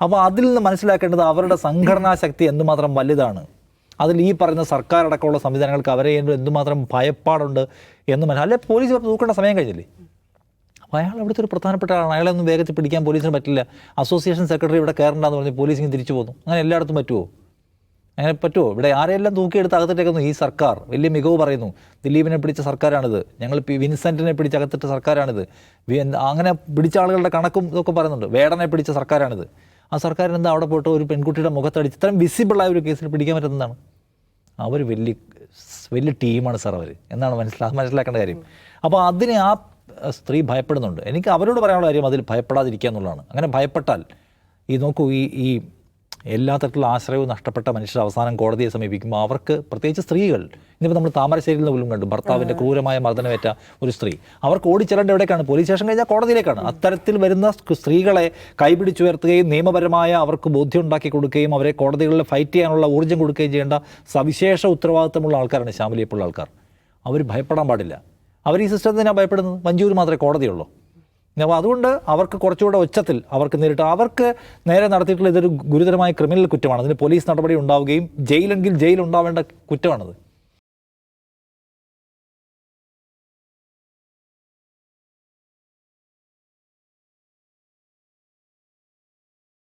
അപ്പോൾ അതിൽ നിന്ന് മനസ്സിലാക്കേണ്ടത് അവരുടെ സംഘടനാ ശക്തി എന്തുമാത്രം വലുതാണ്, അതിൽ ഈ പറയുന്ന സർക്കാർ അടക്കമുള്ള സംവിധാനങ്ങൾക്ക് അവരെ എന്തുമാത്രം ഭയപ്പാടുണ്ട് എന്ന് അല്ലെ പോലീസ് തൂക്കേണ്ട സമയം കഴിഞ്ഞില്ലേ. അപ്പോൾ അയാൾ അവിടുത്തെ ഒരു പ്രധാനപ്പെട്ട ആളാണ്, അയാളെ ഒന്നും വേഗത്തിൽ പിടിക്കാൻ പോലീസിന് പറ്റില്ല. അസോസിയേഷൻ സെക്രട്ടറി ഇവിടെ കയറണ്ടെന്ന് പറഞ്ഞ് പോലീസ് ഇങ്ങനെ തിരിച്ചു പോകുന്നു. അങ്ങനെ എല്ലായിടത്തും പറ്റുമോ? അങ്ങനെ പറ്റുമോ? ഇവിടെ ആരെയെല്ലാം തൂക്കിയെടുത്ത് അകത്തിട്ടേക്കുന്നു ഈ സർക്കാർ. വലിയ മികവ് പറയുന്നു, ദിലീപിനെ പിടിച്ച സർക്കാരാണിത്, ഞങ്ങൾ വിൻസെൻറ്റിനെ പിടിച്ച് അകത്തിട്ട സർക്കാരാണിത്, അങ്ങനെ പിടിച്ച ആളുകളുടെ കണക്കും ഇതൊക്കെ പറയുന്നുണ്ട്, വേടനെ പിടിച്ച സർക്കാരാണിത്. ആ സർക്കാരിന് എന്താ അവിടെ പോയിട്ട് ഒരു പെൺകുട്ടിയുടെ മുഖത്തടിച്ച് ഇത്രയും വിസിബിളായ ഒരു കേസിൽ പിടിക്കാൻ പറ്റുന്നതാണ്? അവർ വലിയ ടീമാണ് സാർ അവർ എന്നാണ് മനസ്സിലാക്കേണ്ട കാര്യം. അപ്പോൾ അതിനെ ആ സ്ത്രീ ഭയപ്പെടുന്നുണ്ട്. എനിക്ക് അവരോട് പറയാനുള്ള കാര്യം അതിൽ ഭയപ്പെടാതിരിക്കുക എന്നുള്ളതാണ്. അങ്ങനെ ഭയപ്പെട്ടാൽ നോക്കൂ, ഈ എല്ലാ തരത്തിലുള്ള ആശ്രയവും നഷ്ടപ്പെട്ട മനുഷ്യർ അവസാനം കോടതിയെ സമീപിക്കുമ്പോൾ അവർക്ക്, പ്രത്യേകിച്ച് സ്ത്രീകൾ, ഇന്നിപ്പോൾ നമ്മൾ താമരശ്ശേരിയിൽ നിന്ന് പോലും കണ്ടു ഭർത്താവിൻ്റെ ക്രൂരമായ മർദ്ദനമേറ്റ ഒരു സ്ത്രീ, അവർക്ക് ഓടിച്ചെല്ലേണ്ട എവിടേക്കാണ്? പോലീസ് സ്റ്റേഷൻ കഴിഞ്ഞാൽ കോടതിയിലേക്കാണ്. അത്തരത്തിൽ വരുന്ന സ്ത്രീകളെ കൈപിടിച്ചുയർത്തുകയും നിയമപരമായ അവർക്ക് ബോധ്യം ഉണ്ടാക്കി കൊടുക്കുകയും അവരെ കോടതികളിൽ ഫൈറ്റ് ചെയ്യാനുള്ള ഊർജ്ജം കൊടുക്കുകയും ചെയ്യേണ്ട സവിശേഷ ഉത്തരവാദിത്തമുള്ള ആൾക്കാരാണ് ശ്യാമലിയെപ്പോലുള്ള ആൾക്കാർ. അവർ ഭയപ്പെടാൻ പാടില്ല. അവർ ഈ സിസ്റ്റത്തിനാണ് ഭയപ്പെടുന്നത്. മഞ്ചൂർ മാത്രമേ കോടതിയുള്ളൂ. അപ്പോൾ അതുകൊണ്ട് അവർക്ക് കുറച്ചുകൂടെ ഉച്ചത്തിൽ അവർക്ക് നേരിട്ട് അവർക്ക് നേരെ നടത്തിയിട്ടുള്ള ഇതൊരു ഗുരുതരമായ ക്രിമിനൽ കുറ്റമാണ്. അതിന് പോലീസ് നടപടി ഉണ്ടാവുകയും ജയിലെങ്കിൽ ജയിൽ ഉണ്ടാവേണ്ട കുറ്റമാണത്.